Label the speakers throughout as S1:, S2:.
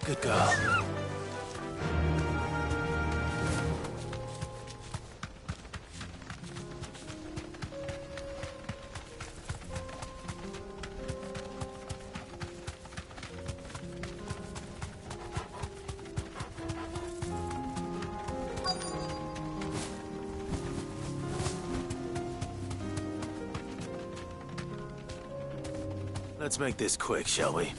S1: Good girl. Let's make this quick, shall we?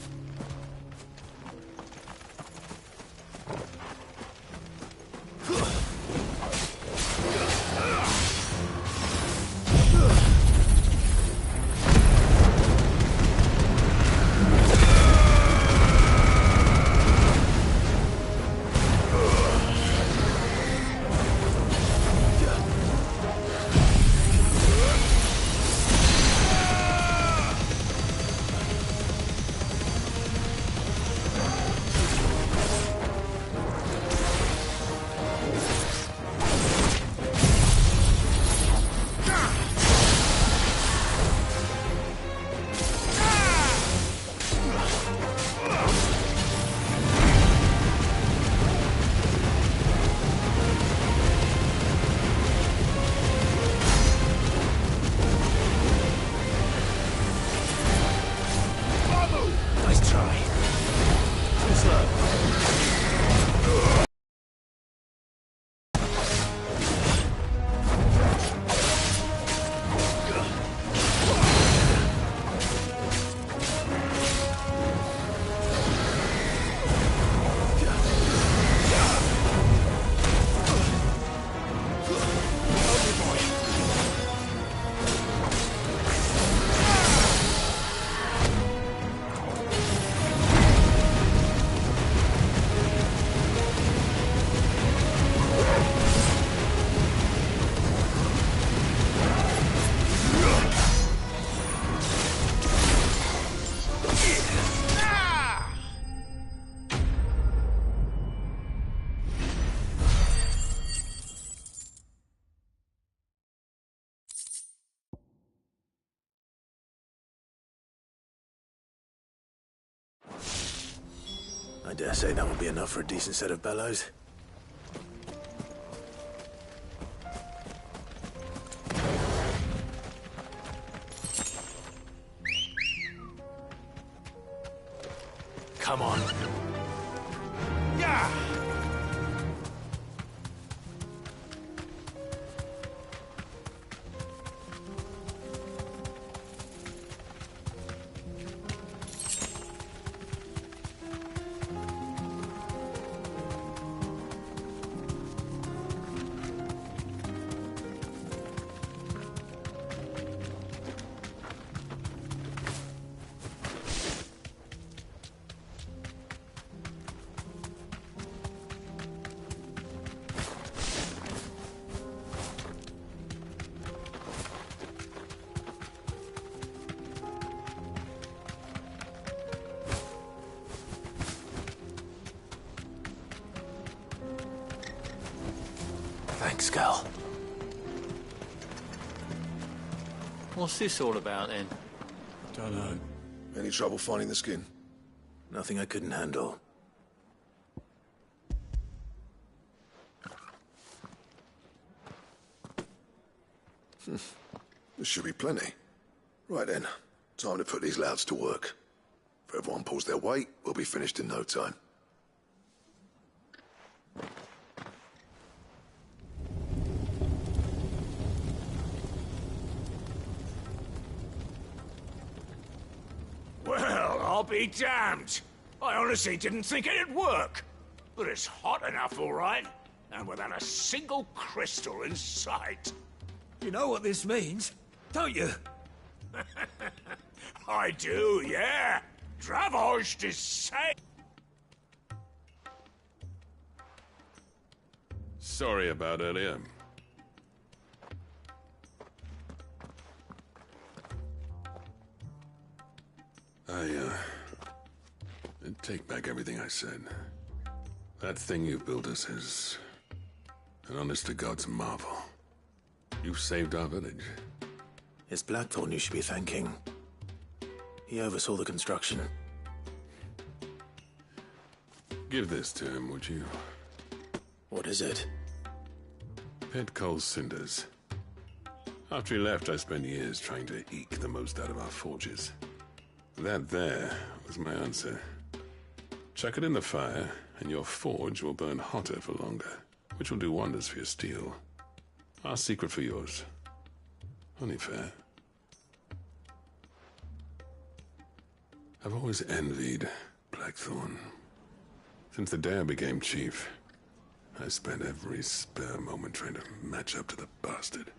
S1: I dare say that will be enough for a decent set of bellows. Come on. Yeah! Thanks, Cal.
S2: What's this all about, then?
S3: Don't know. Any trouble finding the skin?
S1: Nothing I couldn't handle.
S3: There should be plenty. Right then, time to put these louds to work. If everyone pulls their weight, we'll be finished in no time.
S4: Well, I'll be damned. I honestly didn't think it'd work. But it's hot enough, all right. And without a single crystal in sight.
S5: You know what this means? don't you?
S4: I do, yeah. Dravost is safe.
S6: Sorry about earlier. I take back everything I said. That thing you built us is an honest-to-God's marvel. You've saved our village.
S1: It's Blackthorn you should be thanking. He oversaw the construction.
S6: Give this to him, would you?
S1: What is it?
S6: Pet Cole's cinders. After he left, I spent years trying to eke the most out of our forges. That there was my answer. Chuck it in the fire, and your forge will burn hotter for longer, which will do wonders for your steel. Our secret for yours. Only fair. I've always envied Blackthorn. Since the day I became chief, I spent every spare moment trying to match up to the bastard.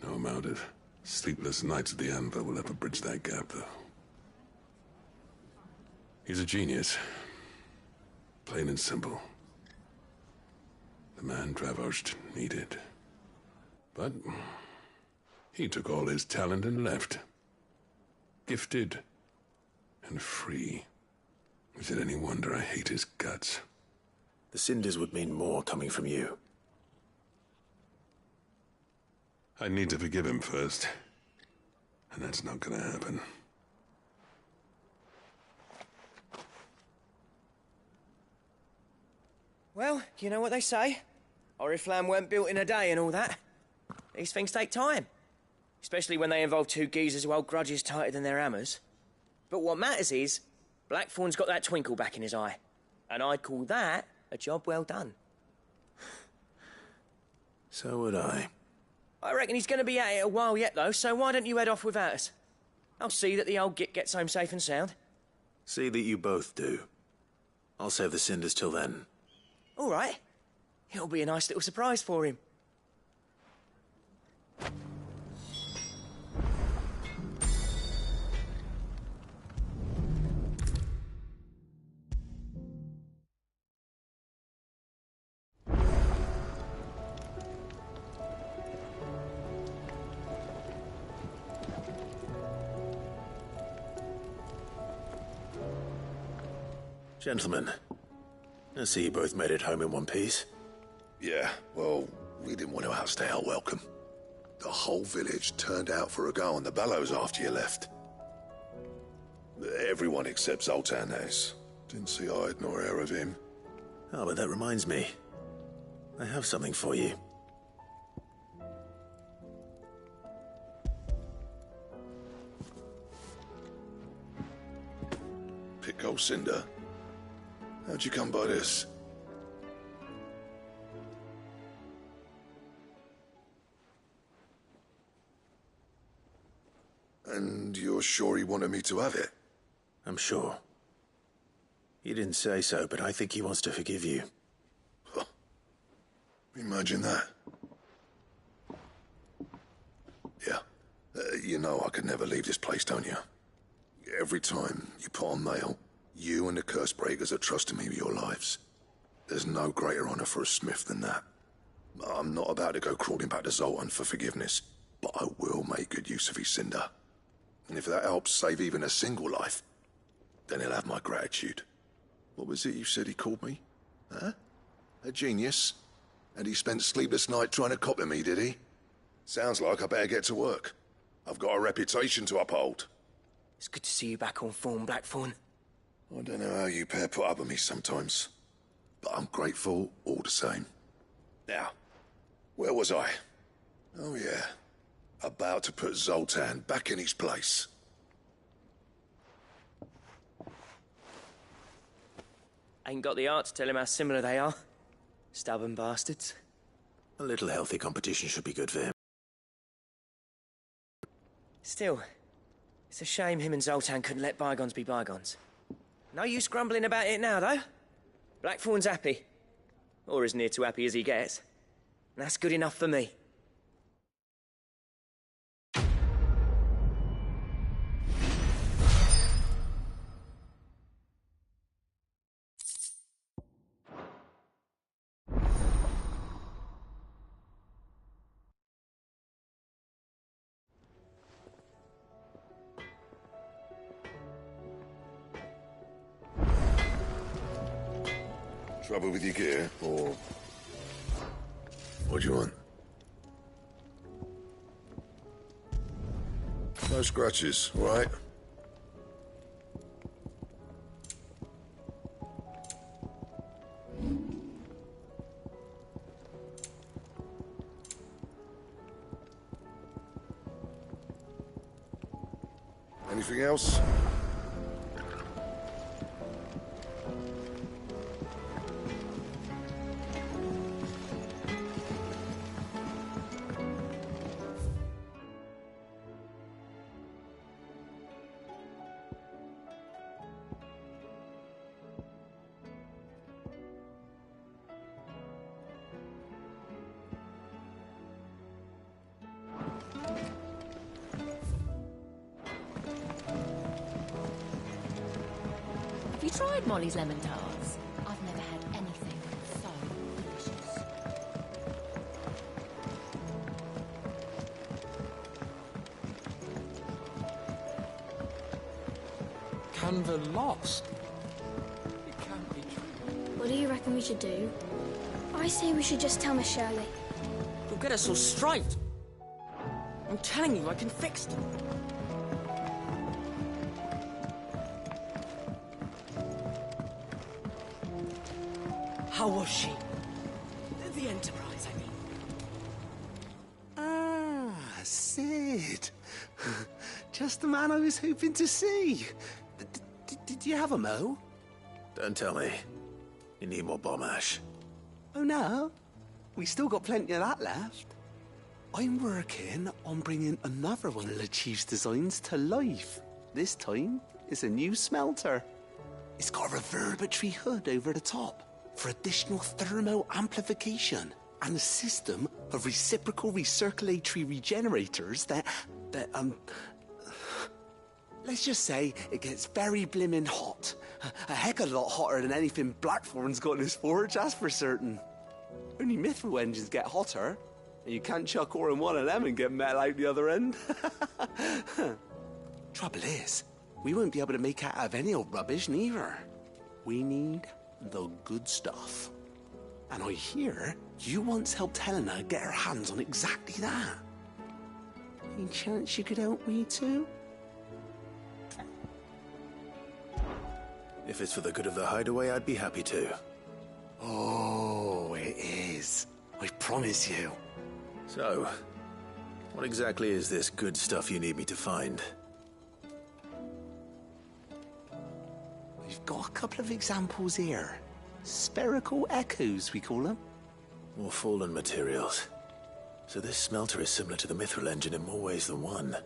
S6: No amount of sleepless nights at the anvil will ever bridge that gap, though. He's a genius. Plain and simple. The man Dravost needed. But he took all his talent and left. Gifted and free. Is it any wonder I hate his guts?
S1: The cinders would mean more coming from you.
S6: I need to forgive him first. And that's not gonna happen.
S7: Well, you know what they say. Oriflamme weren't built in a day and all that. These things take time. Especially when they involve two geezers who hold grudges tighter than their hammers. But what matters is, Blackthorn's got that twinkle back in his eye. And I'd call that a job well done.
S1: So would I.
S7: I reckon he's going to be at it a while yet, though, so why don't you head off without us? I'll see that the old git gets home safe and sound.
S1: See that you both do. I'll save the cinders till then.
S7: All right. It'll be a nice little surprise for him.
S1: Gentlemen, I see you both made it home in one piece.
S3: Yeah, well, we didn't want to outstay our welcome. The whole village turned out for a go on the bellows after you left. Everyone except Zoltan has. Didn't see hide nor hair of him.
S1: Oh, but that reminds me. I have something for you.
S3: Pico Cinder. How'd you come by this? And you're sure he wanted me to have it?
S1: I'm sure. He didn't say so, but I think he wants to forgive you.
S3: Huh. Imagine that. Yeah. You know I could never leave this place, don't you? Every time you put on mail, you and the curse breakers are trusting me with your lives. There's no greater honor for a smith than that. I'm not about to go crawling back to Zoltan for forgiveness, but I will make good use of his cinder. And if that helps save even a single life, then he'll have my gratitude. What was it you said he called me? Huh? A genius? And he spent sleepless night trying to copy me, did he? Sounds like I better get to work. I've got a reputation to uphold.
S7: It's good to see you back on form, Blackthorn.
S3: I don't know how you pair put up with me sometimes, but I'm grateful all the same. Now, where was I? Oh yeah, about to put Zoltan back in his place.
S7: Ain't got the art to tell him how similar they are. Stubborn bastards.
S1: A little healthy competition should be good for him.
S7: Still, it's a shame him and Zoltan couldn't let bygones be bygones. No use grumbling about it now, though. Blackthorn's happy. Or as near to happy as he gets. And that's good enough for me.
S3: Trouble with your gear, or... What do you want? No scratches, all right? Anything else?
S5: Have you tried Molly's lemon tarts? I've never had anything so delicious.
S2: Canva lost. It can't be true.
S8: What do you reckon we should do? I say we should just tell Miss Shirley.
S7: You'll get us all straight. I'm telling you, I can fix them. How was she? The Enterprise, I mean.
S9: Ah, Sid. Just the man I was hoping to see. Did you have a mo?
S1: Don't tell me. You need more bomb ash.
S9: Oh, no. We still got plenty of that left. I'm working on bringing another one of the Chief's designs to life. This time, it's a new smelter. It's got a reverberatory hood over the top for additional thermal amplification and a system of reciprocal recirculatory regenerators that let's just say it gets very blimmin' hot. A heck of a lot hotter than anything Blackthorn's got in his forge, that's for certain. Only Mithril engines get hotter, and you can't chuck ore in one of them and get metal out the other end. Trouble is, we won't be able to make out of any old rubbish neither. We need the good stuff. And I hear you once helped Helena get her hands on exactly that. Any chance you could help me too?
S1: If it's for the good of the hideaway, I'd be happy to.
S9: Oh, it is. I promise you.
S1: So, what exactly is this good stuff you need me to find?
S9: We've got a couple of examples here. Spherical echoes, we call them.
S1: More fallen materials. So this smelter is similar to the Mithril engine in more ways than one.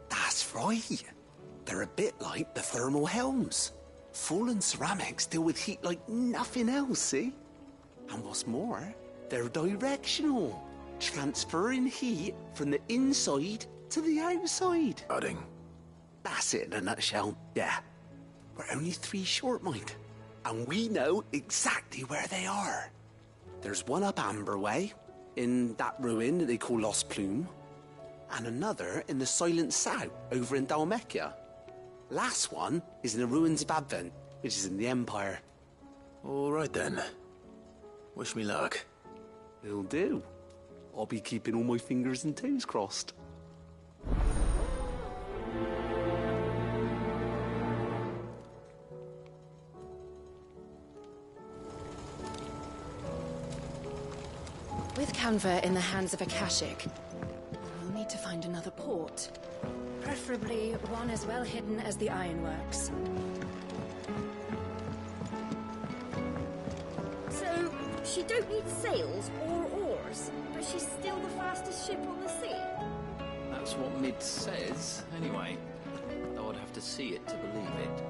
S9: That's right. They're a bit like the thermal helms. Fallen ceramics deal with heat like nothing else, see? And what's more, they're directional, transferring heat from the inside to the outside.
S1: Budding.
S9: That's it in a nutshell, yeah. We're only 3 short, mind. And we know exactly where they are. There's one up Amber Way, in that ruin that they call Lost Plume, and another in the Silent South, over in Dalmekia. Last one is in the ruins of Advent, which is in the Empire.
S1: All right then. Wish me luck.
S9: It'll do. I'll be keeping all my fingers and toes crossed.
S5: With Canva in the hands of Akashic, we'll need to find another port. Preferably one as well hidden as the ironworks.
S8: So, she don't need sails or oars, but she's still the fastest ship on the sea.
S2: That's what Mid says, anyway. Though I'd have to see it to believe it.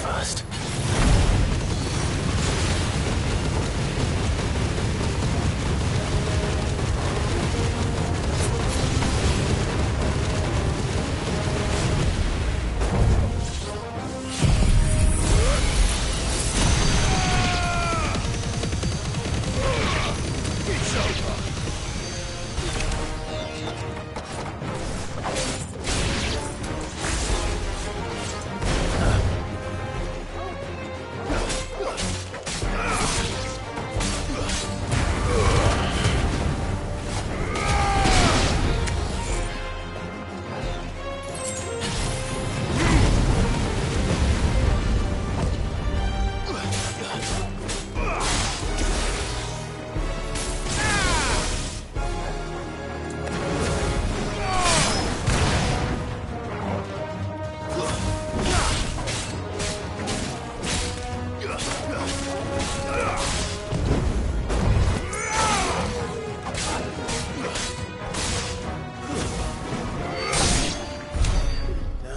S1: fast.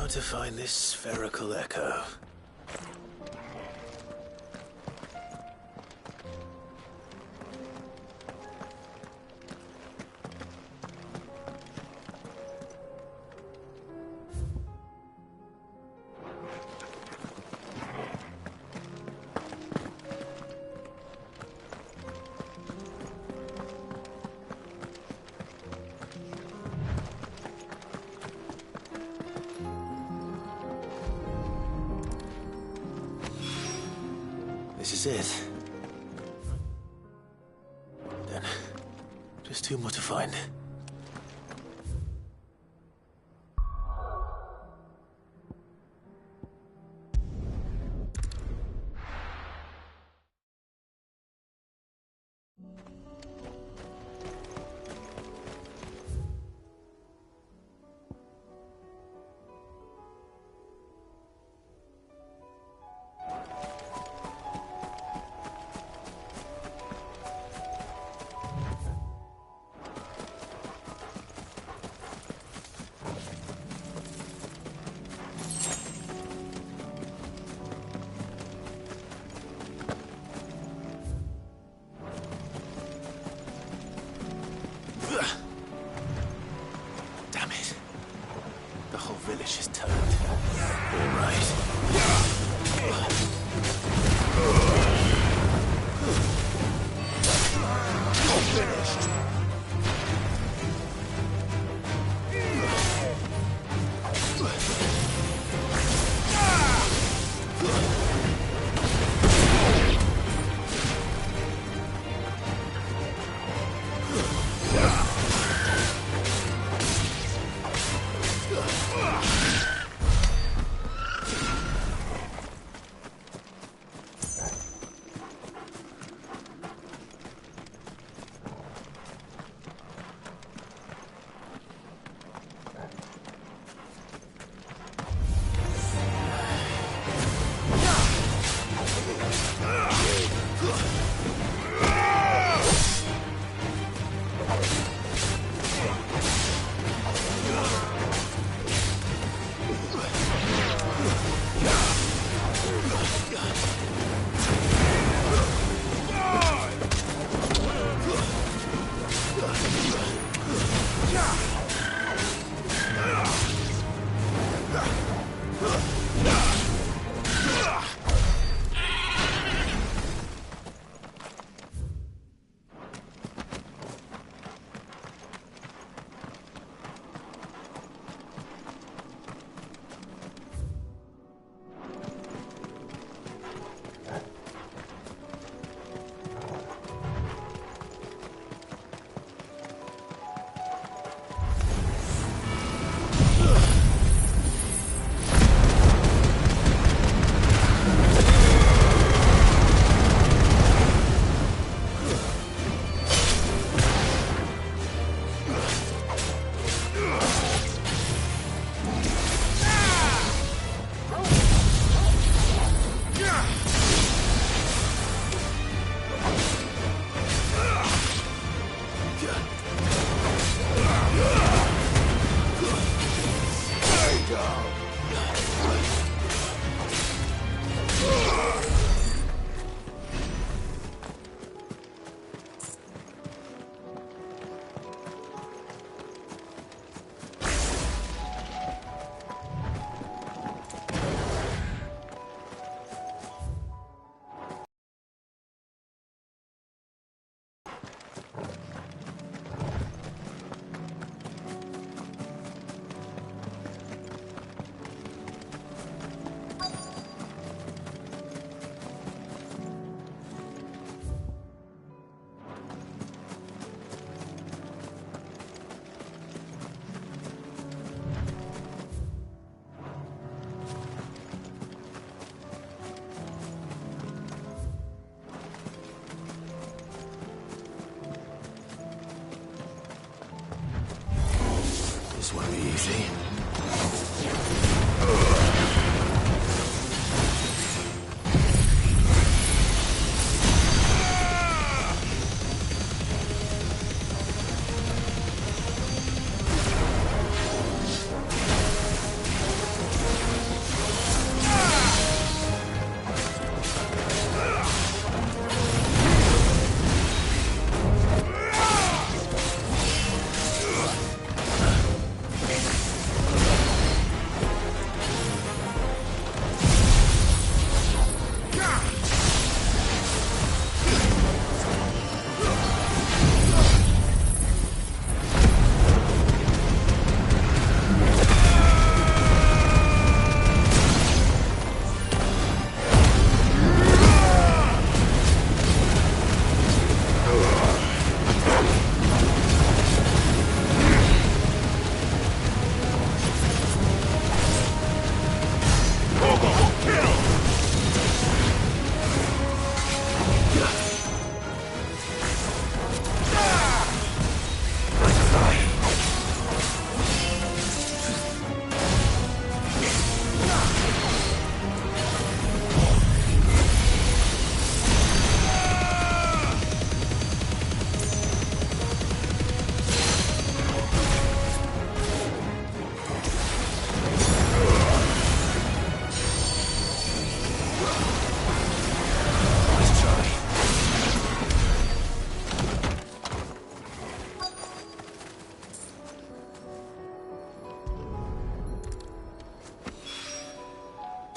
S1: To find this spherical echo. This is it. Then, just two more to find. Damn it. The whole village is turned. All right. Finished. This won't be easy.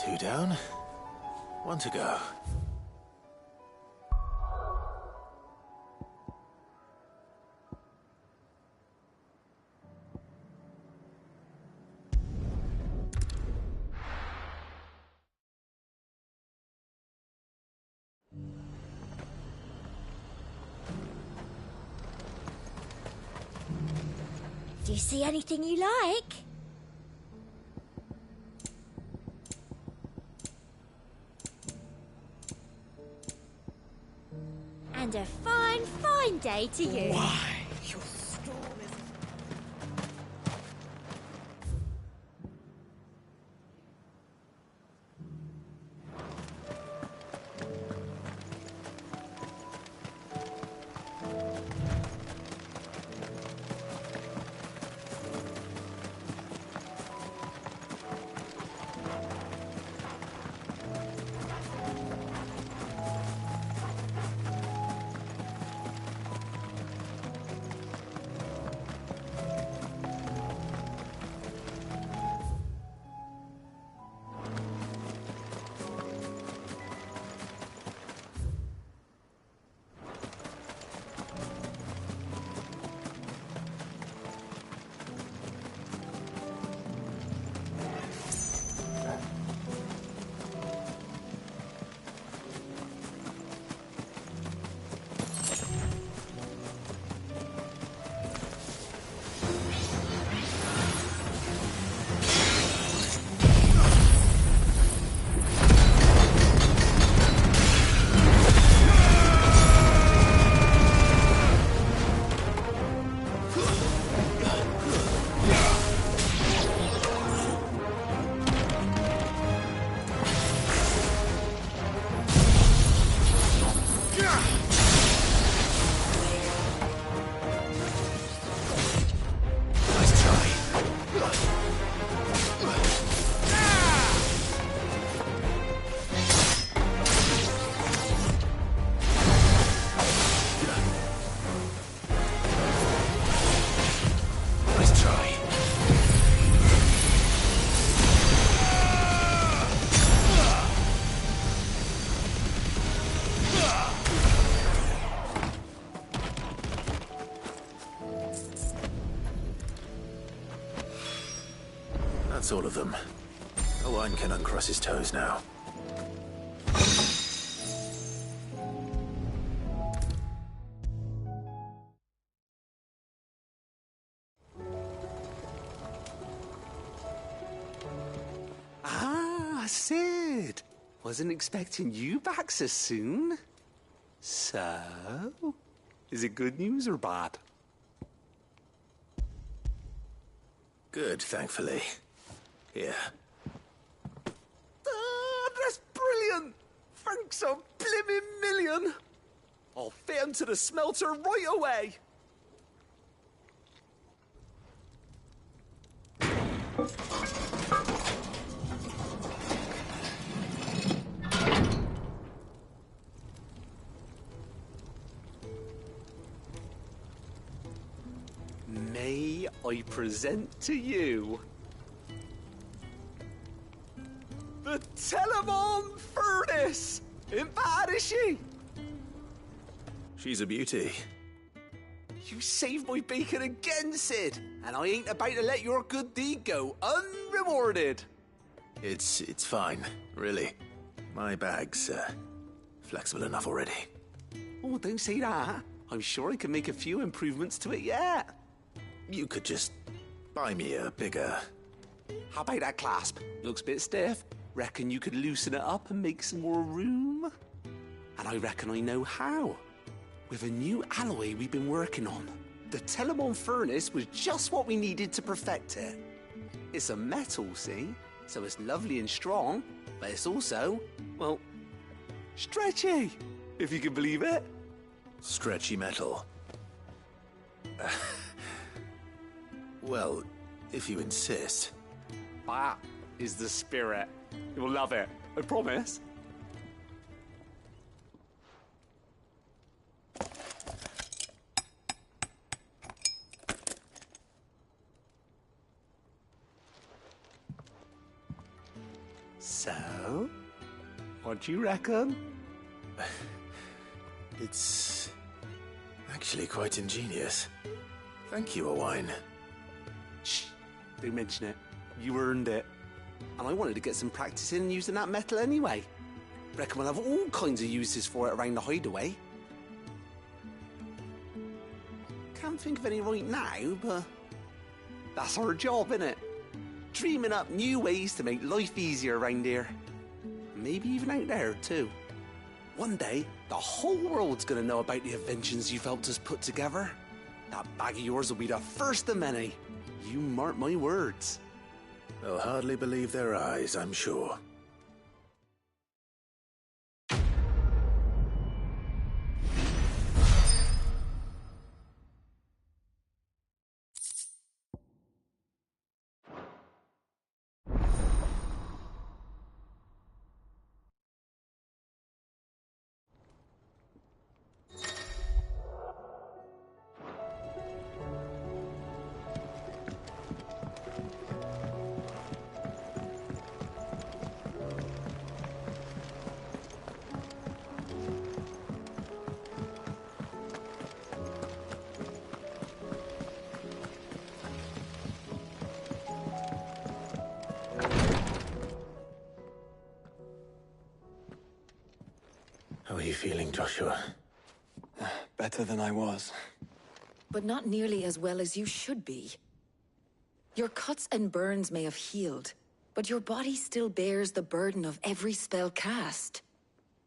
S1: Two down, one to go.
S8: Do you see anything you like? And a fine, fine day to you.
S7: Why? Your storm is... That's all of them. Owain can uncross his toes now.
S9: Ah, Sid. Wasn't expecting you back so soon. So, is it good news or bad?
S1: Good, thankfully. Here.
S9: Ah, that's brilliant! Thanks a blimmin' million! I'll fit 'em to the smelter right away! May I present to you the Telemon Furnace! Ain't bad, is she?
S1: She's a beauty.
S9: You saved my bacon again, Sid, and I ain't about to let your good deed go unrewarded.
S1: It's fine, really. My bag's, flexible enough already.
S9: Oh, don't say that. I'm sure I can make a few improvements to it yet.
S1: You could just buy me a bigger...
S9: How about that clasp? Looks a bit stiff. Reckon you could loosen it up and make some more room? And I reckon I know how. With a new alloy we've been working on. The Telemon Furnace was just what we needed to perfect it. It's a metal, see? So it's lovely and strong, but it's also, well, stretchy, if you can believe it.
S1: Stretchy metal. Well, if you insist.
S9: That is the spirit. You'll love it, I promise. So, what do you reckon?
S1: It's actually quite ingenious. Thank you, Owain.
S9: Shh, don't mention it. You earned it. And I wanted to get some practice in using that metal anyway. Reckon we'll have all kinds of uses for it around the hideaway. Can't think of any right now, but that's our job, innit? Dreaming up new ways to make life easier around here. Maybe even out there, too. One day, the whole world's gonna know about the inventions you've helped us put together. That bag of yours will be the first of many. You mark my words.
S1: They'll hardly believe their eyes, I'm sure. How are you feeling, Joshua?
S10: Better than I was.
S5: But not nearly as well as you should be. Your cuts and burns may have healed, but your body still bears the burden of every spell cast.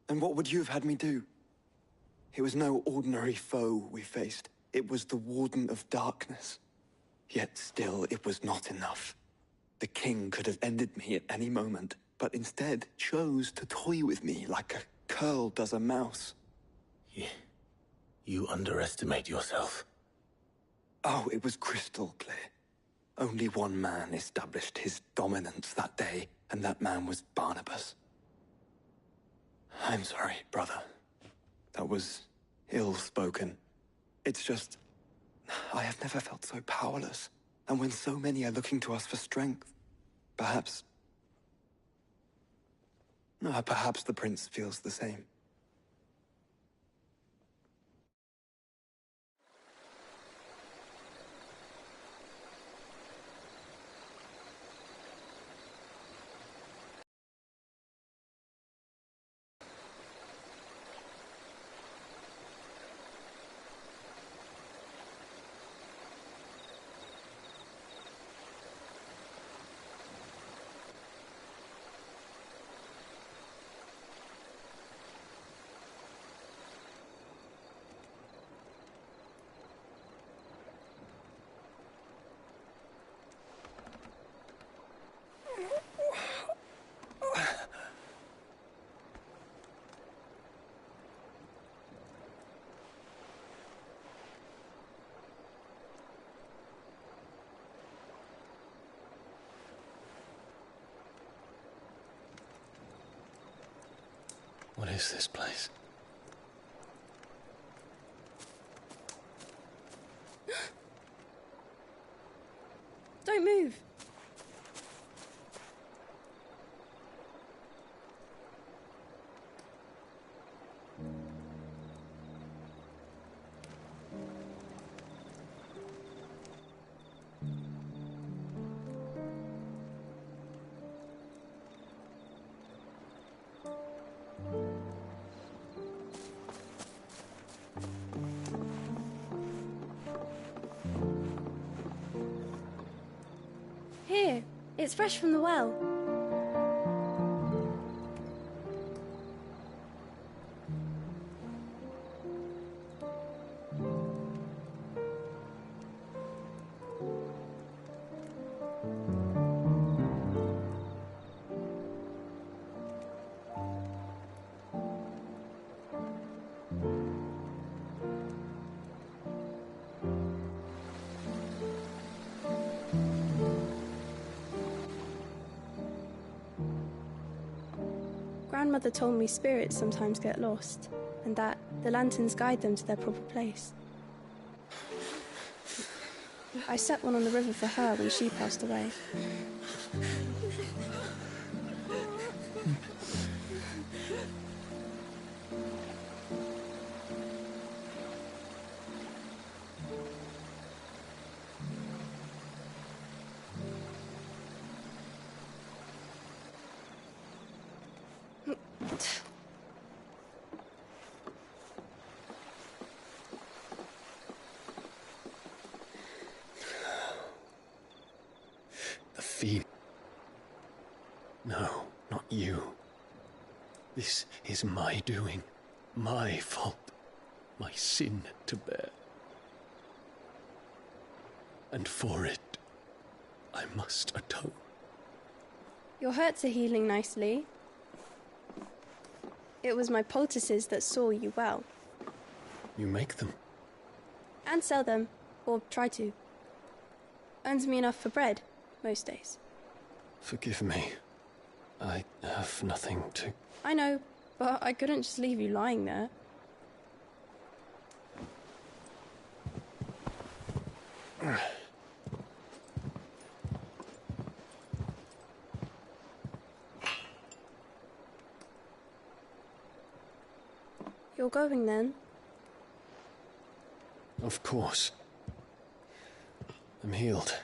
S10: And what would you have had me do? It was no ordinary foe we faced. It was the Warden of Darkness. Yet still, it was not enough. The king could have ended me at any moment, but instead chose to toy with me like a curl does a mouse.
S1: You underestimate yourself.
S10: Oh, it was crystal clear. Only one man established his dominance that day, and that man was Barnabas. I'm sorry, brother. That was ill-spoken. It's just, I have never felt so powerless. And when so many are looking to us for strength, perhaps the prince feels the same. is this place?
S8: Don't move. Here, it's fresh from the well. Grandmother told me spirits sometimes get lost, and that the lanterns guide them to their proper place. I set one on the river for her when she passed away.
S10: The fiend. No, not you. This is my doing, my fault, my sin to bear. And for it, I must atone.
S8: Your hurts are healing nicely. It was my poultices that saw you well.
S10: You make them?
S8: And sell them, or try to. Earns me enough for bread, most days.
S10: Forgive me. I have nothing to...
S8: I know, but I couldn't just leave you lying there. You're going then?
S10: Of course. I'm healed.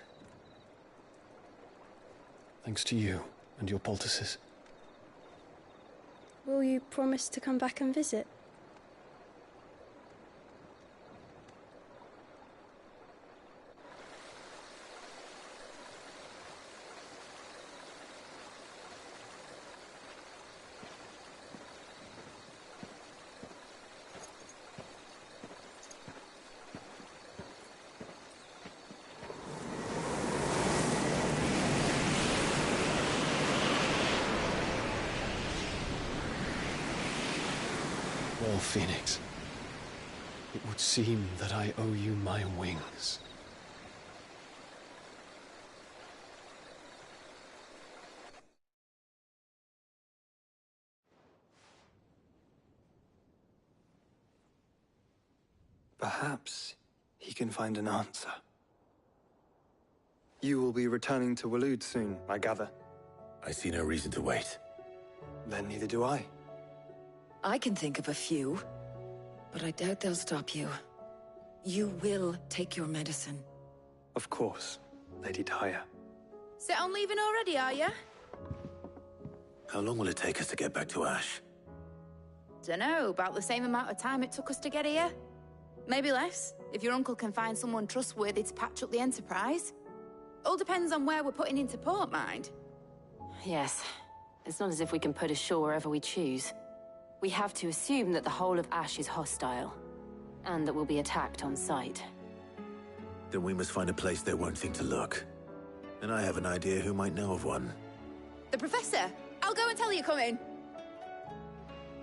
S10: Thanks to you and your poultices.
S8: Will you promise to come back and visit?
S10: Well, Phoenix, it would seem that I owe you my wings.
S11: Perhaps he can find an answer. You will be returning to Waloed soon, I gather.
S1: I see no reason to wait.
S11: Then neither do I.
S5: I can think of a few, but I doubt they'll stop you. You will take your medicine.
S11: Of course, Lady Daya.
S12: Set on leaving already, are you?
S1: How long will it take us to get back to Ash?
S12: Dunno, about the same amount of time it took us to get here. Maybe less, if your uncle can find someone trustworthy to patch up the Enterprise. All depends on where we're putting into port, mind.
S13: Yes. It's not as if we can put ashore wherever we choose. We have to assume that the whole of Ash is hostile, and that we'll be attacked on sight.
S1: Then we must find a place they won't think to look. And I have an idea who might know of one.
S12: The Professor! I'll go and tell you coming!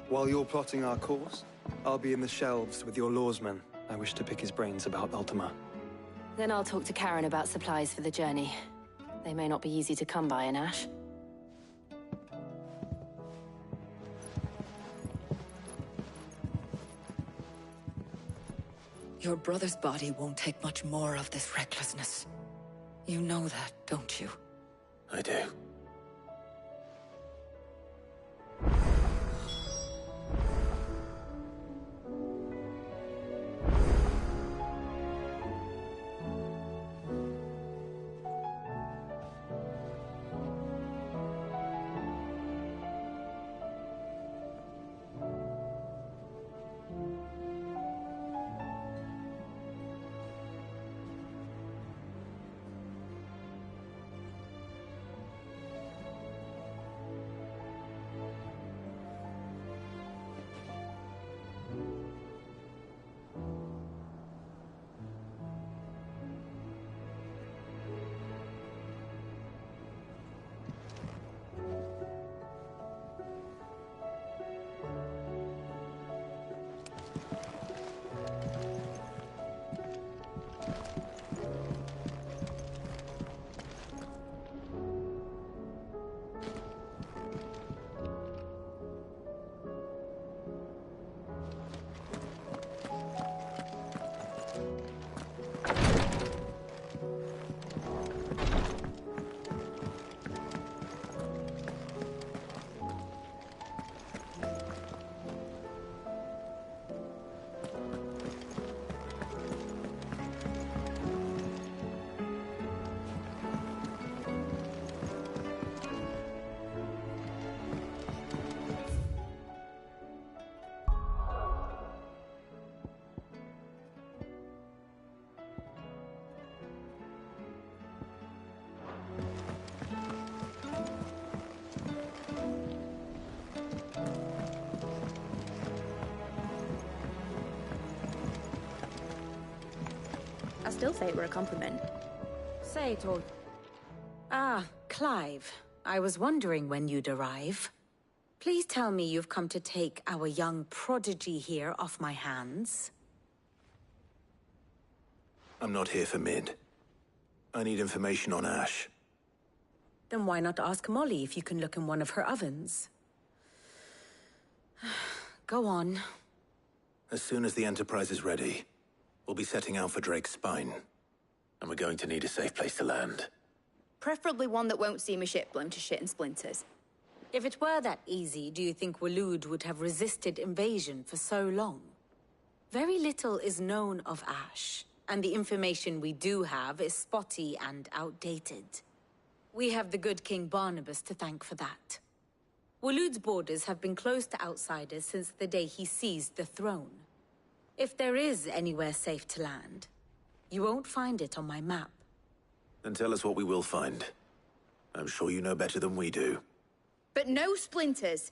S11: While you're plotting our course, I'll be in the shelves with your lawsman. I wish to pick his brains about Ultima.
S13: Then I'll talk to Karen about supplies for the journey. They may not be easy to come by in Ash.
S5: Your brother's body won't take much more of this recklessness. You know that, don't you?
S1: I do.
S12: I still say it were a compliment.
S13: Say it all. Ah, Clive. I was wondering when you'd arrive. Please tell me you've come to take our young prodigy here off my hands.
S1: I'm not here for Mid. I need information on Ash.
S13: Then why not ask Molly if you can look in one of her ovens? Go on.
S1: As soon as the Enterprise is ready, we'll be setting out for Drake's Spine. And we're going to need a safe place to land.
S12: Preferably one that won't see my ship blown to shit and splinters.
S13: If it were that easy, do you think Waloed would have resisted invasion for so long? Very little is known of Ash, and the information we do have is spotty and outdated. We have the good King Barnabas to thank for that. Waloed's borders have been closed to outsiders since the day he seized the throne. If there is anywhere safe to land, you won't find it on my map.
S1: Then tell us what we will find. I'm sure you know better than we do.
S12: But no splinters!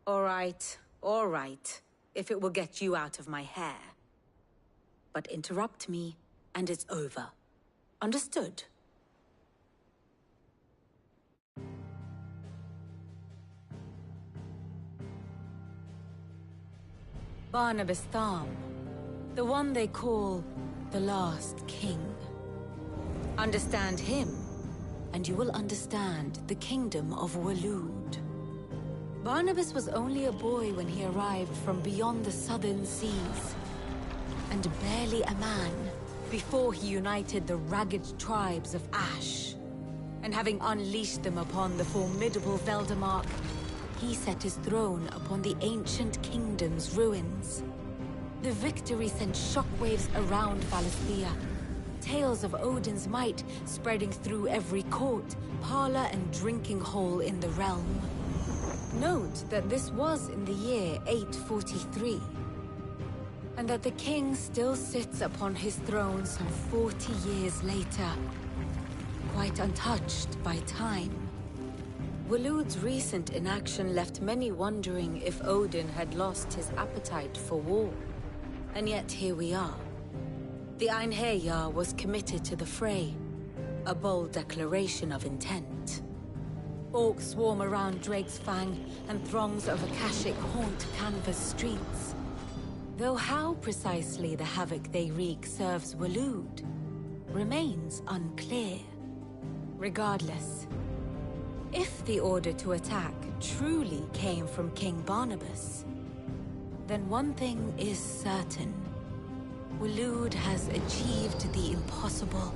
S13: All right. If it will get you out of my hair. But interrupt me, and it's over. Understood? Barnabas Tharm. The one they call the Last King. Understand him, and you will understand the kingdom of Waloed. Barnabas was only a boy when he arrived from beyond the southern seas, and barely a man before he united the ragged tribes of Ash. And having unleashed them upon the formidable Veldamark, he set his throne upon the ancient kingdom's ruins. The victory sent shockwaves around Valisthea. Tales of Odin's might spreading through every court, parlor, and drinking hole in the realm. Note that this was in the year 843, and that the king still sits upon his throne some 40 years later, quite untouched by time. Waloed's recent inaction left many wondering if Odin had lost his appetite for war. And yet here we are. The Einherjar was committed to the fray, a bold declaration of intent. Orcs swarm around Drake's Fang, and throngs of Akashic haunt Canvas streets. Though how precisely the havoc they wreak serves Waloed remains unclear. Regardless, if the order to attack truly came from King Barnabas, then one thing is certain. Waloed has achieved the impossible,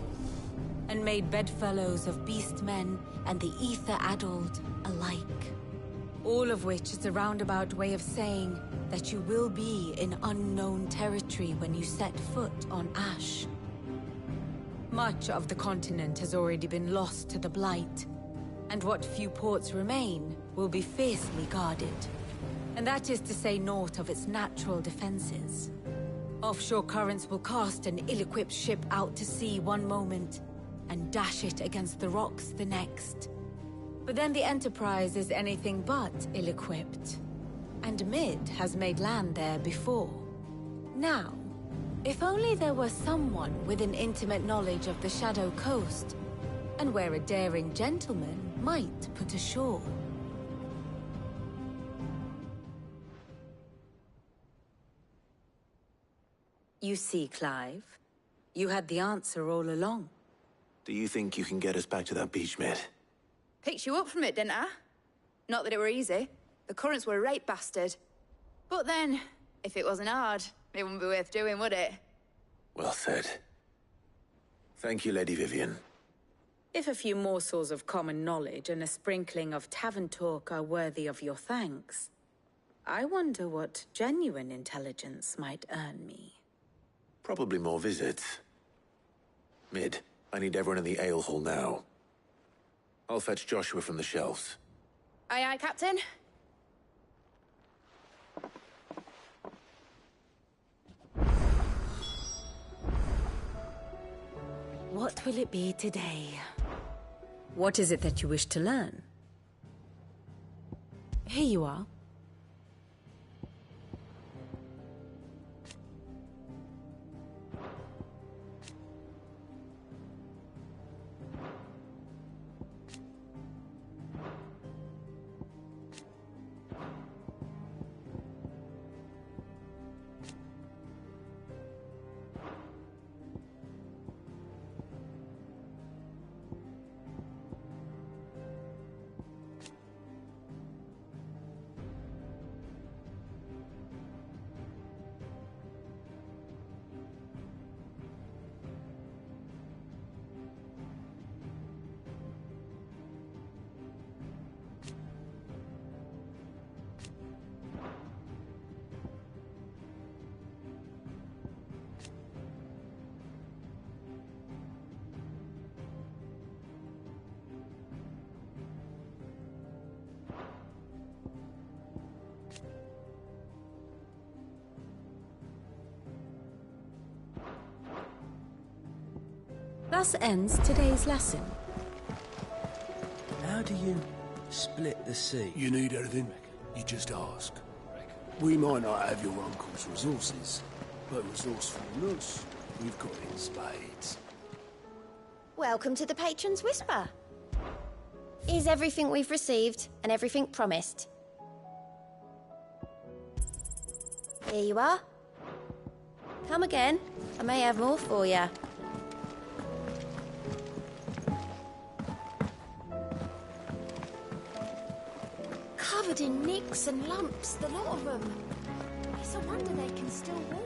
S13: and made bedfellows of beastmen and the ether-addled alike. All of which is a roundabout way of saying that you will be in unknown territory when you set foot on Ash. Much of the continent has already been lost to the Blight, and what few ports remain will be fiercely guarded. And that is to say naught of its natural defenses. Offshore currents will cast an ill-equipped ship out to sea one moment, and dash it against the rocks the next. But then the Enterprise is anything but ill-equipped. And Mid has made land there before. Now, if only there were someone with an intimate knowledge of the Shadow Coast, and where a daring gentleman might put ashore. You see, Clive, you had the answer all along.
S1: Do you think you can get us back to that beach, Mid?
S12: Picked you up from it, didn't I? Not that it were easy. The currents were a right bastard. But then, if it wasn't hard, it wouldn't be worth doing, would it?
S1: Well said. Thank you, Lady Vivian.
S13: If a few morsels of common knowledge and a sprinkling of tavern talk are worthy of your thanks, I wonder what genuine intelligence might earn me.
S1: Probably more visits. Mid, I need everyone in the ale hall now. I'll fetch Joshua from the shelves.
S12: Aye, aye, Captain.
S13: What will it be today? What is it that you wish to learn? Here you are. Thus ends today's lesson.
S14: How do you split the sea?
S4: You need anything, you just ask. We might not have your uncle's resources, but resourcefulness, we've got it in spades.
S15: Welcome to the Patron's Whisper. Is everything we've received and everything promised? Here you are. Come again. I may have more for you. Covered in nicks and lumps, the lot of them. It's a wonder they can still walk.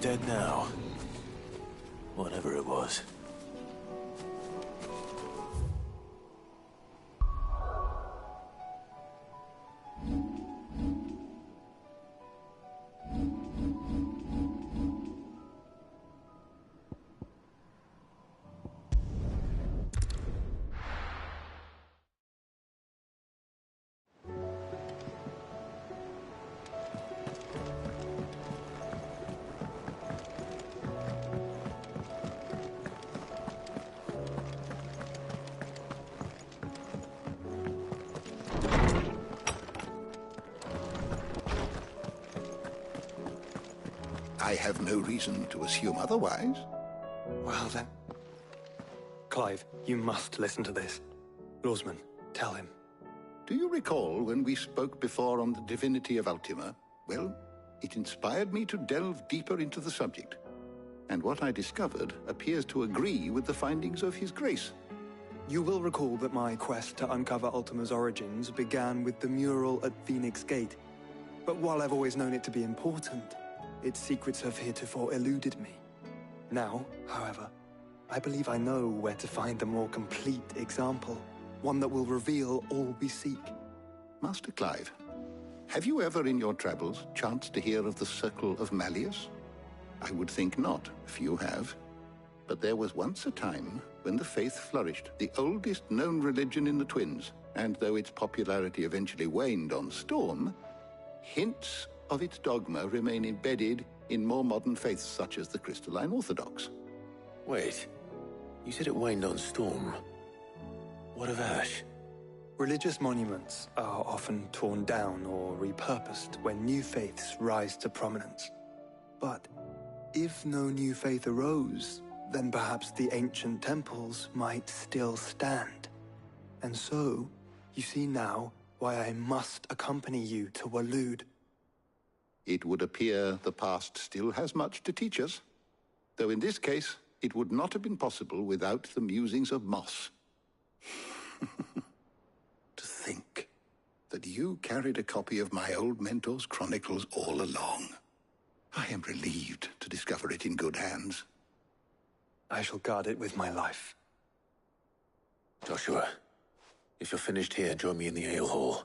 S1: dead now. Whatever it was.
S16: I have no reason to assume otherwise.
S11: Well then... Clive, you must listen to this. Lawsman, tell him.
S16: Do you recall when we spoke before on the divinity of Ultima? Well, it inspired me to delve deeper into the subject. And what I discovered appears to agree with the findings of His Grace.
S11: You will recall that my quest to uncover Ultima's origins began with the mural at Phoenix Gate. But while I've always known it to be important, its secrets have heretofore eluded me. Now, however, I believe I know where to find the more complete example, one that will reveal all we seek.
S16: Master Clive, have you ever in your travels chanced to hear of the Circle of Malleus? I would think not, if you have. But there was once a time when the faith flourished, the oldest known religion in the Twins, and though its popularity eventually waned on Storm, hints of its dogma remain embedded in more modern faiths such as the Crystalline Orthodox.
S1: Wait, you said it waned on Storm. What of Ash?
S11: Religious monuments are often torn down or repurposed when new faiths rise to prominence. But if no new faith arose, then perhaps the ancient temples might still stand. And so, you see now why I must accompany you to Waloed.
S16: It would appear the past still has much to teach us, though in this case, it would not have been possible without the musings of Moss. To think that you carried a copy of my old mentor's chronicles all along. I am relieved to discover it in good hands.
S11: I shall guard it with my life.
S1: Joshua, if you're finished here, join me in the ale hall.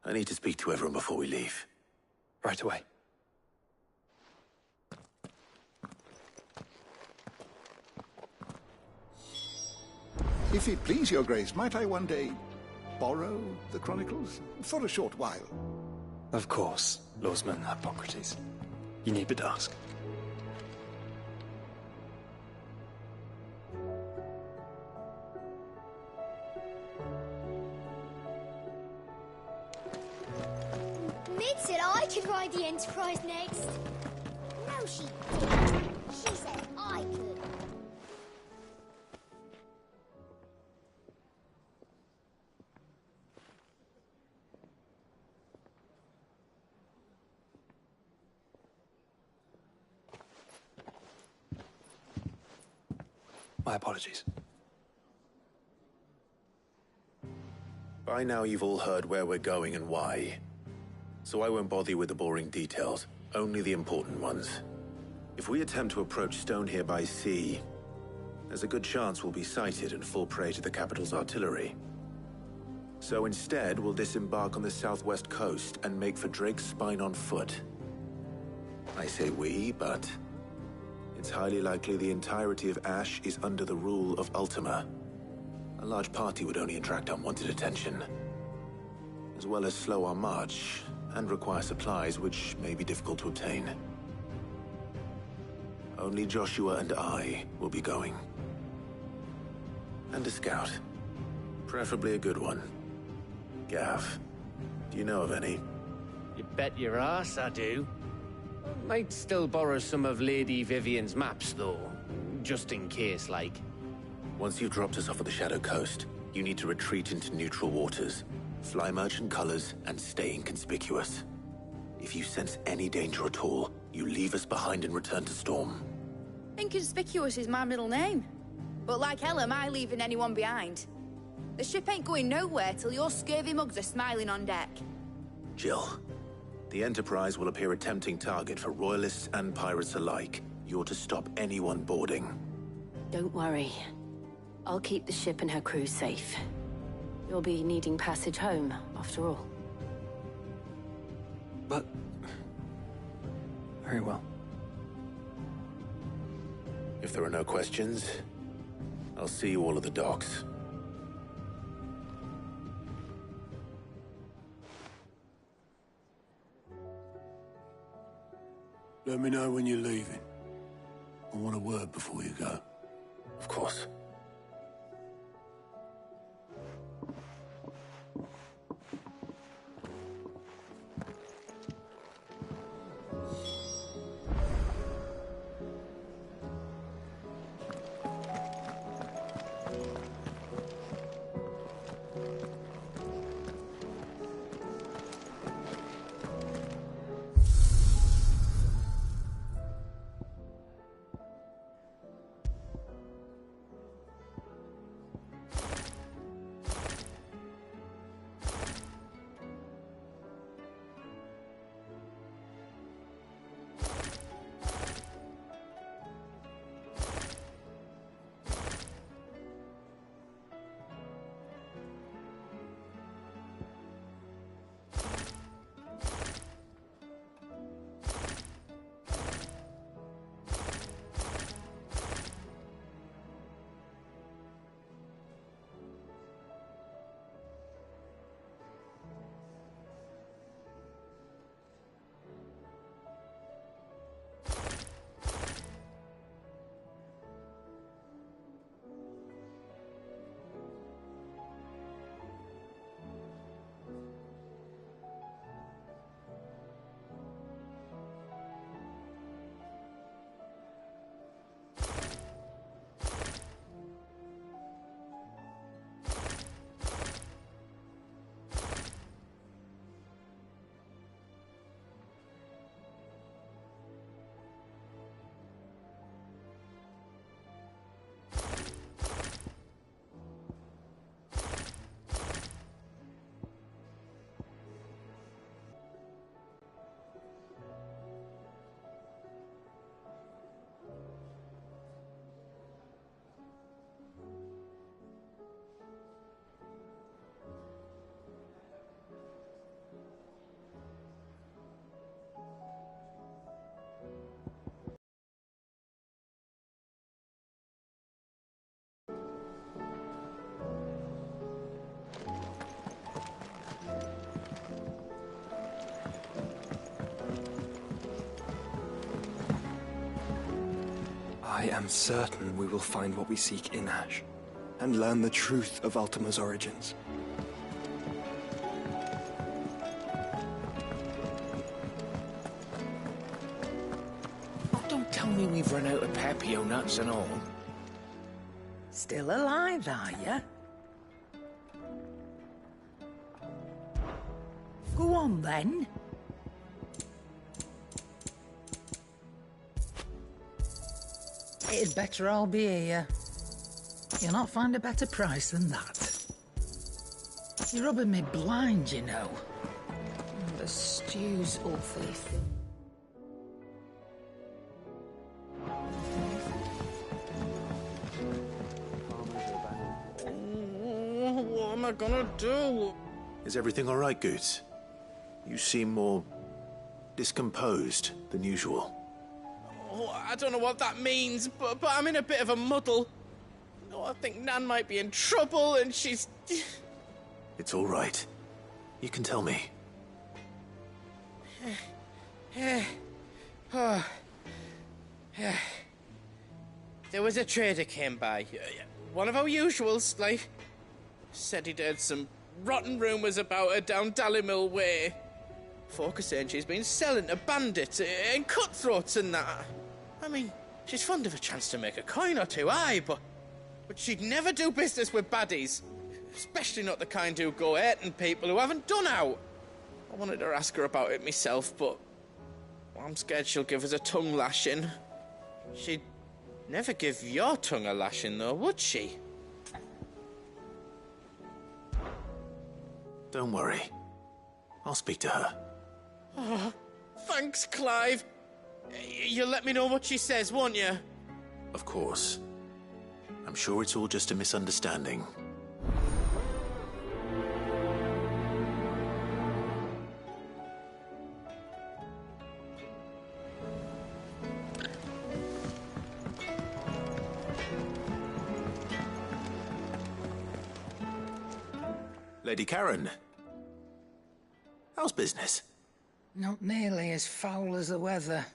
S1: I need to speak to everyone before we leave.
S11: Right away.
S16: If it please your grace, might I one day borrow the chronicles for a short while?
S11: Of course, Lawsman Hippocrates. You need but ask.
S17: Mid said I could ride the Enterprise next. No, she didn't. She said I could.
S11: My apologies.
S1: By now you've all heard where we're going and why. So I won't bother you with the boring details, only the important ones. If we attempt to approach Stone here by sea, there's a good chance we'll be sighted and fall prey to the capital's artillery. So instead, we'll disembark on the southwest coast and make for Drake's Spine on foot. I say we, but it's highly likely the entirety of Ash is under the rule of Ultima. A large party would only attract unwanted attention, as well as slow our march and require supplies which may be difficult to obtain. Only Joshua and I will be going. And a scout. Preferably a good one. Gav, do you know of any?
S18: You bet your ass I do. Might still borrow some of Lady Vivian's maps, though. Just in case, like.
S1: Once you've dropped us off at the Shadow Coast, you need to retreat into neutral waters, fly merchant colors, and stay inconspicuous. If you sense any danger at all, you leave us behind and return to Storm.
S12: Inconspicuous is my middle name. But like hell am I leaving anyone behind. The ship ain't going nowhere till your scurvy mugs are smiling on deck.
S1: Jill, The Enterprise will appear a tempting target for royalists and pirates alike. You're to stop anyone boarding.
S13: Don't worry. I'll keep the ship and her crew safe. You'll be needing passage home, after all.
S11: But... very well.
S1: If there are no questions, I'll see you all at the docks.
S4: Let me know when you're leaving. I want a word before you go.
S1: Of course.
S11: I am certain we will find what we seek in Ash, and learn the truth of Ultima's origins.
S18: Oh, don't tell me we've run out of Pepio nuts and all.
S19: Still alive, are you? Go on, then. It'd better all be here. You'll not find a better price than that. You're rubbing me blind, you know. The stew's awfully thin.
S2: What am I gonna do?
S1: Is everything all right, Goots? You seem more discomposed than usual.
S2: Oh, I don't know what that means, but I'm in a bit of a muddle. Oh, I think Nan might be in trouble, and she's...
S1: It's all right. You can tell me.
S2: There was a trader came by. One of our usuals, like... Said he'd heard some rotten rumours about her down Dallimil Way. Folk are saying she's been selling to bandits and cutthroats and that. I mean, she's fond of a chance to make a coin or two, aye, but she'd never do business with baddies. Especially not the kind who go hurting people who haven't done out. I wanted to ask her about it myself, but I'm scared she'll give us a tongue lashing. She'd never give your tongue a lashing, though, would she?
S1: Don't worry. I'll speak to her.
S2: Oh, thanks, Clive. You'll let me know what she says, won't you?
S1: Of course. I'm sure it's all just a misunderstanding. Lady Karen. How's business?
S19: Not nearly as foul as the weather.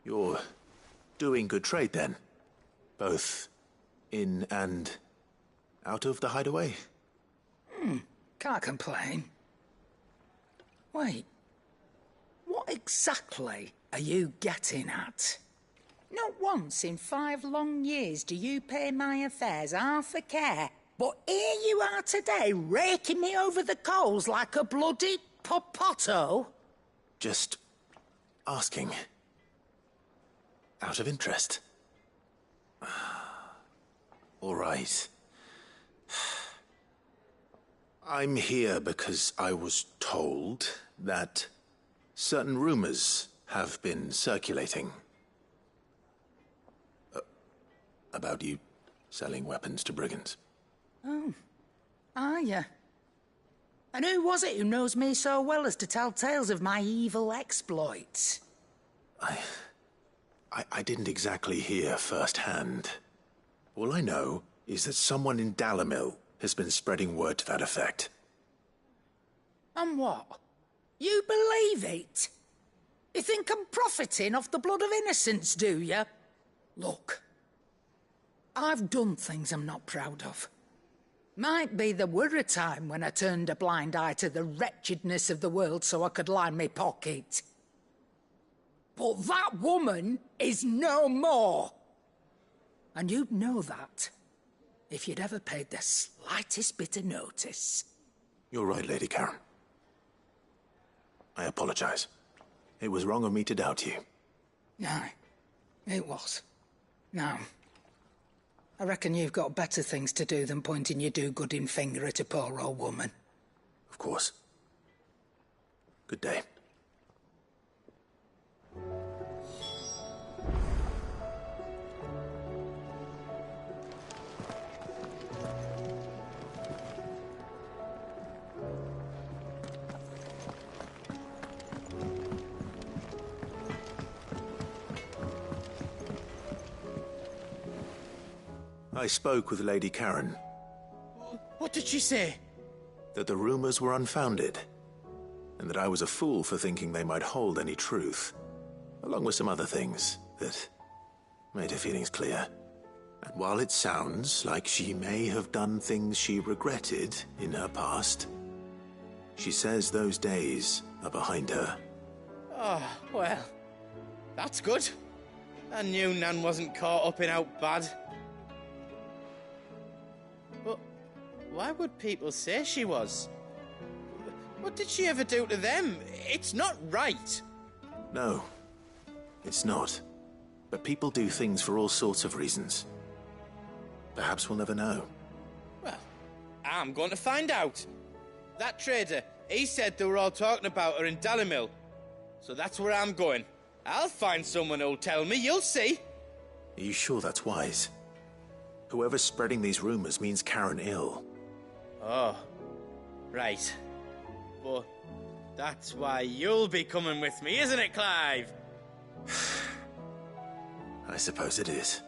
S1: You're doing good trade, then? Both in and out of the hideaway?
S19: Can't complain. Wait. What exactly are you getting at? Not once in 5 long years do you pay my affairs half a care, but here you are today, raking me over the coals like a bloody popoto?
S1: Just asking. Out of interest. All right. I'm here because I was told that certain rumors have been circulating. About you selling weapons to brigands.
S19: Oh, are you? And who was it who knows me so well as to tell tales of my evil exploits?
S1: I didn't exactly hear firsthand. All I know is that someone in Dalimil has been spreading word to that effect.
S19: And what? You believe it? You think I'm profiting off the blood of innocents, do you? Look, I've done things I'm not proud of. Might be there were a time when I turned a blind eye to the wretchedness of the world so I could line my pocket. But that woman is no more. And you'd know that if you'd ever paid the slightest bit of notice.
S1: You're right, Lady Karen. I apologize. It was wrong of me to doubt you.
S19: Aye, it was. Now, I reckon you've got better things to do than pointing your do-gooding finger at a poor old woman.
S1: Of course. Good day. I spoke with Lady Karen.
S2: What did she say?
S1: That the rumors were unfounded, and that I was a fool for thinking they might hold any truth, along with some other things that made her feelings clear. And while it sounds like she may have done things she regretted in her past, she says those days are behind her.
S2: Oh, well, that's good. I knew Nan wasn't caught up in out bad. But why would people say she was? What did she ever do to them? It's not right.
S1: No, it's not. But people do things for all sorts of reasons. Perhaps we'll never know.
S2: Well, I'm going to find out. That trader, he said they were all talking about her in Dalimil. So that's where I'm going. I'll find someone who'll tell me, you'll see.
S1: Are you sure that's wise? Whoever's spreading these rumors means Karen ill.
S2: Oh, right. But that's why you'll be coming with me, isn't it, Clive?
S1: I suppose it is.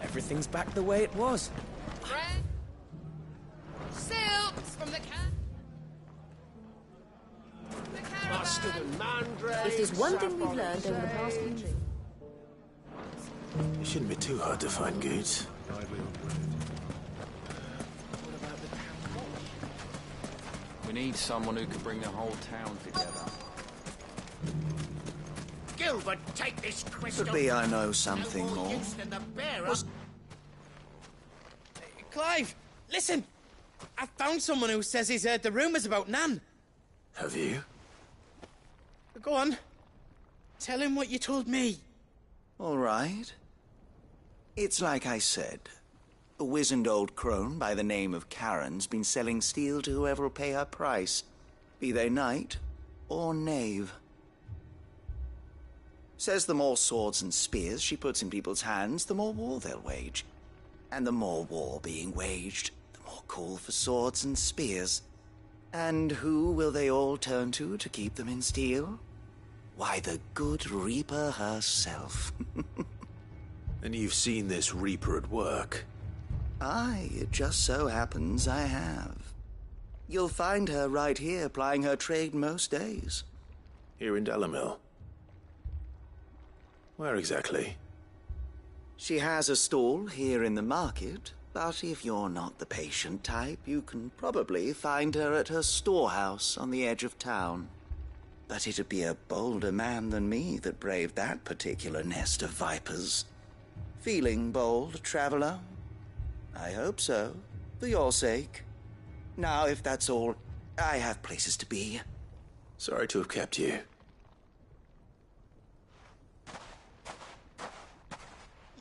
S7: Everything's back the way it was.
S12: Silks from the
S4: Mustard and mandrake.
S20: If there's one thing we've learned over the past few months.
S1: It shouldn't be too hard to find goods.
S21: We need someone who can bring the whole town together.
S22: Gilbert, take this crystal.
S23: Could be I know something more.
S2: Clive, listen! I found someone who says he's heard the rumours about Nan.
S1: Have you?
S2: Go on. Tell him what you told me.
S6: All right. It's like I said. A wizened old crone by the name of Karen's been selling steel to whoever will pay her price, be they knight or knave. Says the more swords and spears she puts in people's hands, the more war they'll wage. And the more war being waged, the more call for swords and spears. And who will they all turn to keep them in steel? Why, the good Reaper herself.
S1: And you've seen this Reaper at work?
S6: Aye, it just so happens I have. You'll find her right here plying her trade most days.
S1: Here in Dalimil? Where exactly?
S6: She has a stall here in the market, but if you're not the patient type, you can probably find her at her storehouse on the edge of town. But it'd be a bolder man than me that braved that particular nest of vipers. Feeling bold, traveler? I hope so, for your sake. Now, if that's all, I have places to be.
S1: Sorry to have kept you.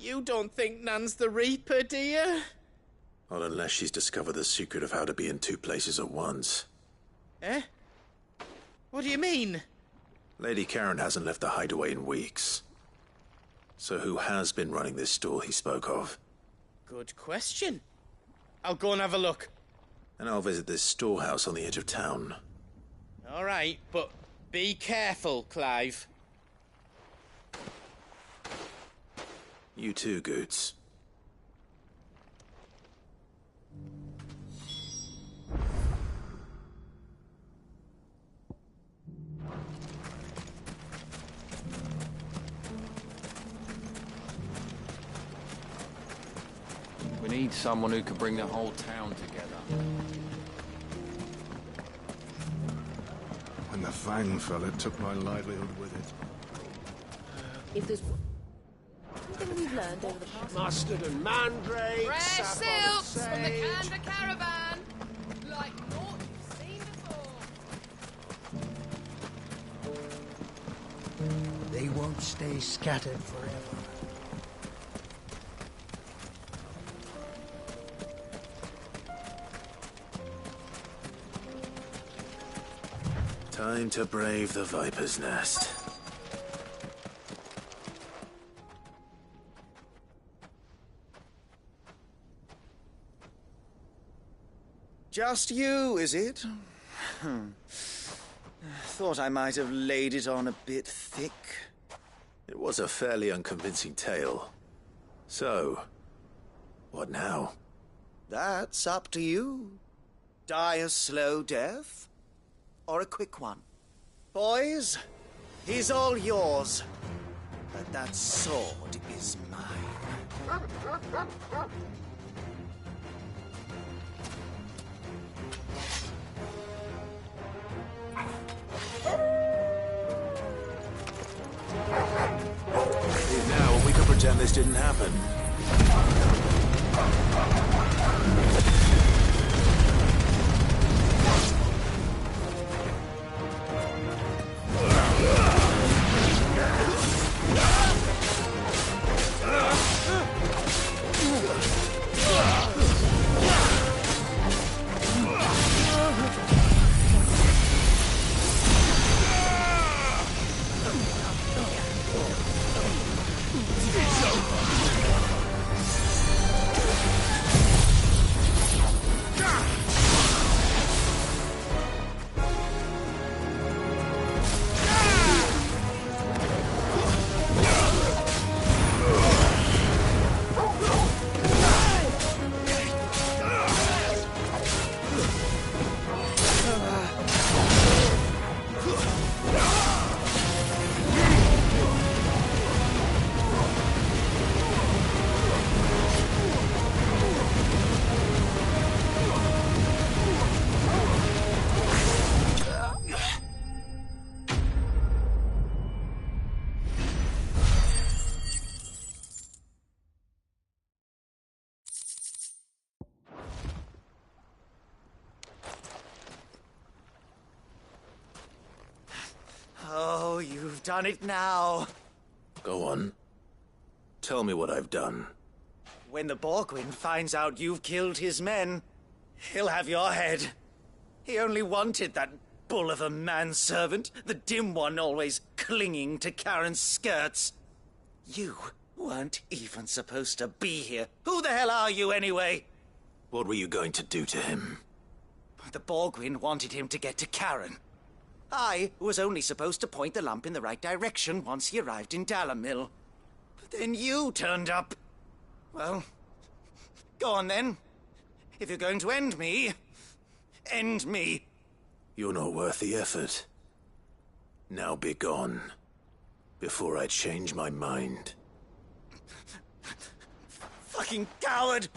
S2: You don't think Nan's the Reaper, do you?
S1: Not unless she's discovered the secret of how to be in two places at once.
S2: Eh? What do you mean?
S1: Lady Karen hasn't left the hideaway in weeks. So who has been running this stall he spoke of?
S2: Good question. I'll go and have a look.
S1: And I'll visit this storehouse on the edge of town.
S2: All right, but be careful, Clive.
S1: You too, Goots.
S21: We need someone who could bring the whole town together.
S3: When the Fang fell, it took my livelihood with it.
S20: If there's one thing we've learned over the past...
S4: Mustard and mandrake,
S12: Fresh
S4: sapphire
S12: silks from the
S4: sage.
S12: Kanda caravan. Like naught you've seen before.
S19: They won't stay scattered forever.
S1: Time to brave the Viper's Nest.
S6: Just you, is it? Thought I might have laid it on a bit thick.
S1: It was a fairly unconvincing tale. So, what now?
S6: That's up to you. Die a slow death, or a quick one. Boys, he's all yours. But that sword is mine.
S1: Now, we could pretend this didn't happen.
S6: done it now.
S1: Go on. Tell me what I've done.
S6: When the Borgwyn finds out you've killed his men, he'll have your head. He only wanted that bull of a manservant, the dim one always clinging to Karen's skirts. You weren't even supposed to be here. Who the hell are you, anyway?
S1: What were you going to do to him?
S6: The Borgwyn wanted him to get to Karen. I was only supposed to point the lamp in the right direction once he arrived in Dalamil. But then you turned up. Well, go on then. If you're going to end me, end me.
S1: You're not worth the effort. Now be gone, before I change my mind.
S6: Fucking coward!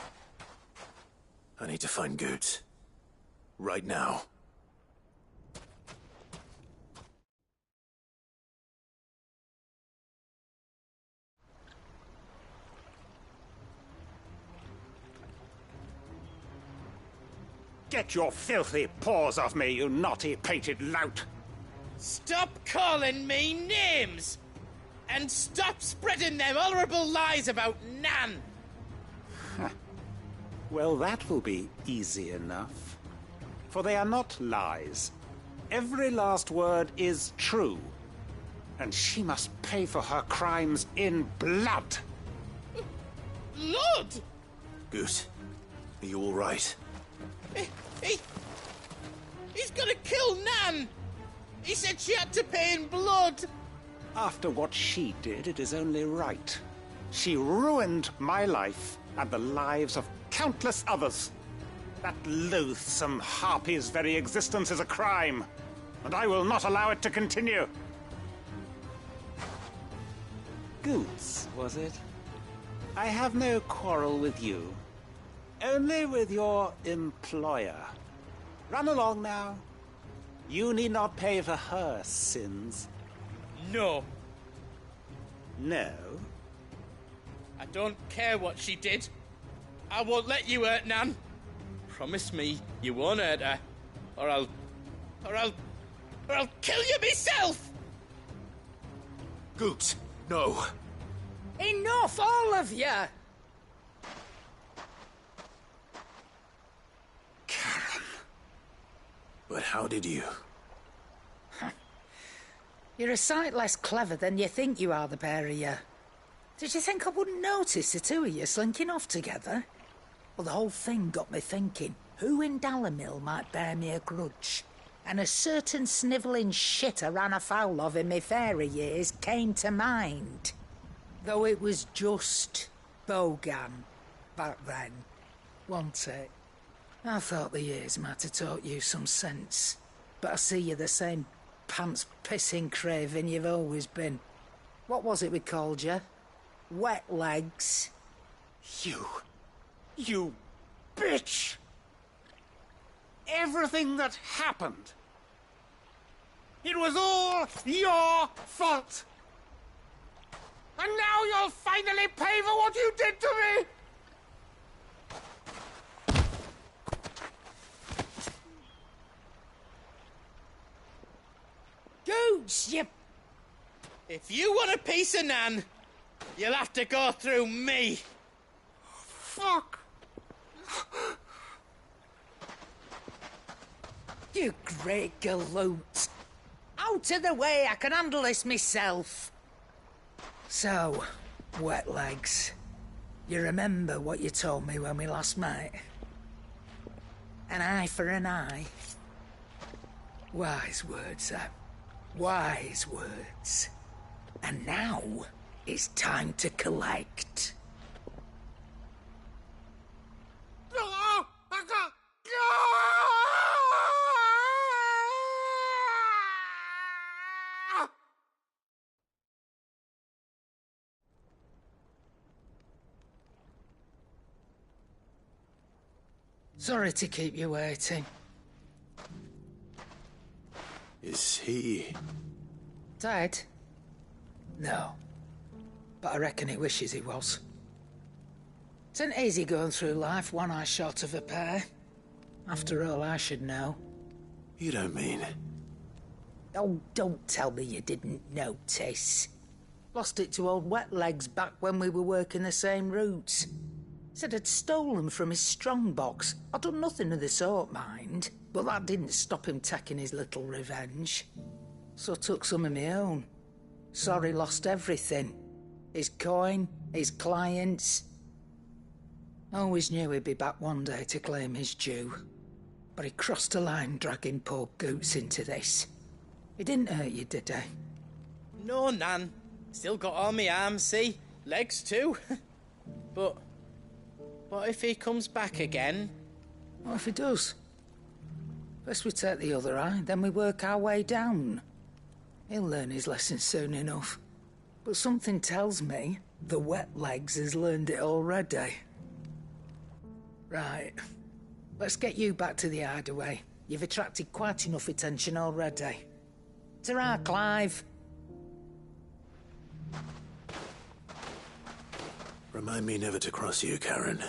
S1: I need to find Goots. Right now.
S9: Get your filthy paws off me, you naughty-pated lout!
S2: Stop calling me names! And stop spreading them horrible lies about Nan!
S9: Well, that will be easy enough. For they are not lies. Every last word is true. And she must pay for her crimes in blood.
S2: Blood?
S1: Goot, are you all right?
S2: He's gonna kill Nan! He said she had to pay in blood!
S9: After what she did, it is only right. She ruined my life and the lives of countless others. That loathsome harpy's very existence is a crime, and I will not allow it to continue. Goots, was it? I have no quarrel with you. Only with your employer. Run along now. You need not pay for her sins.
S2: No.
S9: No?
S2: I don't care what she did. I won't let you hurt Nan. Promise me you won't hurt her, or I'll kill you myself!
S1: Goot, no.
S19: Enough, all of you!
S1: Karen. But how did you?
S19: You're a sight less clever than you think you are, the pair of you. Did you think I wouldn't notice the two of you slinking off together? Well, the whole thing got me thinking, who in Dalamil might bear me a grudge? And a certain snivelling shit I ran afoul of in my fairy years came to mind. Though it was just Bogan back then, wasn't it? I thought the years might have taught you some sense, but I see you're the same pants-pissing craven you've always been. What was it we called you? Wet legs?
S9: You bitch! Everything that happened, it was all your fault! And now you'll finally pay for what you did to me!
S19: Goots, you...
S2: If you want a piece of Nan, you'll have to go through me.
S9: Fuck!
S19: You great galoot. Out of the way, I can handle this myself. So, wet legs, you remember what you told me when we last met? An eye for an eye. Wise words, sir. Wise words. And now, it's time to collect. Sorry to keep you waiting.
S1: Is he...
S19: Dead? No. But I reckon he wishes he was. It ain't easy going through life one eye short of a pair. After all, I should know.
S1: You don't mean...
S19: Oh, don't tell me you didn't notice. Lost it to old Wet Legs back when we were working the same routes. Said I'd stolen from his strongbox. I'd done nothing of the sort, mind, but that didn't stop him taking his little revenge. So I took some of my own. Sorry, lost everything. His coin, his clients. Always knew he'd be back one day to claim his due. But he crossed a line dragging poor Goots into this. He didn't hurt you, did he?
S2: No, Nan. Still got all my arms, see? Legs too. But what if he comes back again?
S19: What if he does? First we take the other eye, then we work our way down. He'll learn his lesson soon enough. But something tells me the Wet Legs has learned it already. Right. Let's get you back to the hideaway. You've attracted quite enough attention already. Ta-ra, Clive.
S1: Remind me never to cross you, Karen.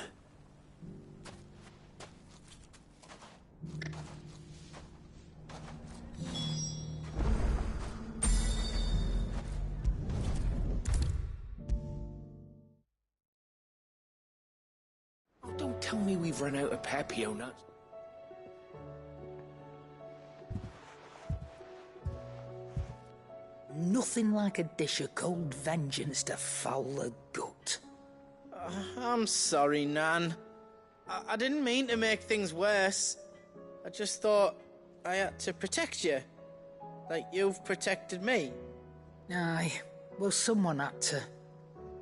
S21: Oh, don't tell me we've run out of Papio nuts.
S19: Nothing like a dish of cold vengeance to foul the gut.
S2: I'm sorry, Nan. I didn't mean to make things worse. I just thought I had to protect you. Like you've protected me.
S19: Aye, well, someone had to.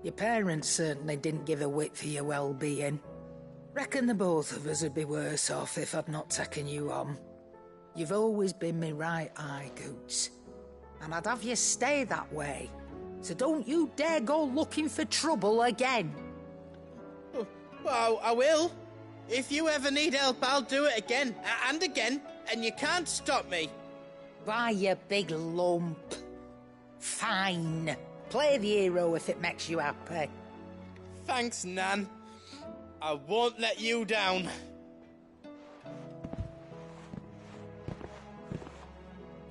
S19: Your parents certainly didn't give a whit for your well-being. Reckon the both of us would be worse off if I'd not taken you on. You've always been me right eye, Goots. And I'd have you stay that way. So don't you dare go looking for trouble again.
S2: Well, I will. If you ever need help, I'll do it again and again, and you can't stop me.
S19: Why, you big lump. Fine. Play the hero if it makes you happy.
S2: Thanks, Nan. I won't let you down.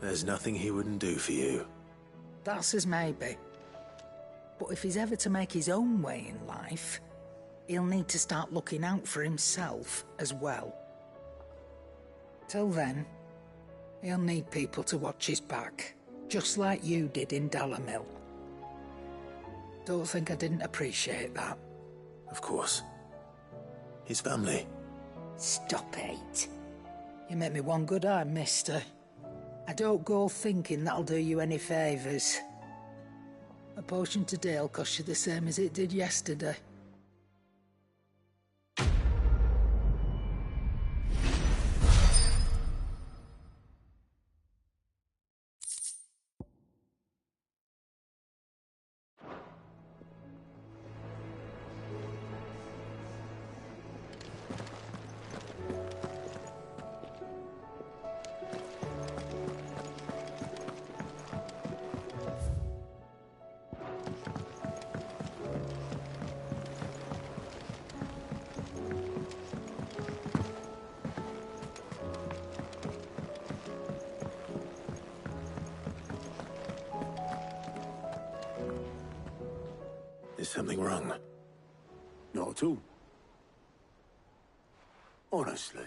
S1: There's nothing he wouldn't do for you.
S19: That's as maybe. But if he's ever to make his own way in life, he'll need to start looking out for himself as well. Till then, he'll need people to watch his back, just like you did in Dalamil. Don't think I didn't appreciate that.
S1: Of course. His family.
S19: Stop it. You make me one good eye, mister. I don't go thinking that'll do you any favours. A potion today'll cost you the same as it did yesterday.
S1: Is something wrong?
S4: Not at all. Honestly.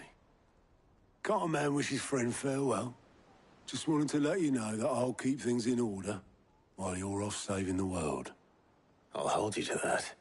S4: Can't a man wish his friend farewell? Just wanted to let you know that I'll keep things in order while you're off saving the world.
S1: I'll hold you to that.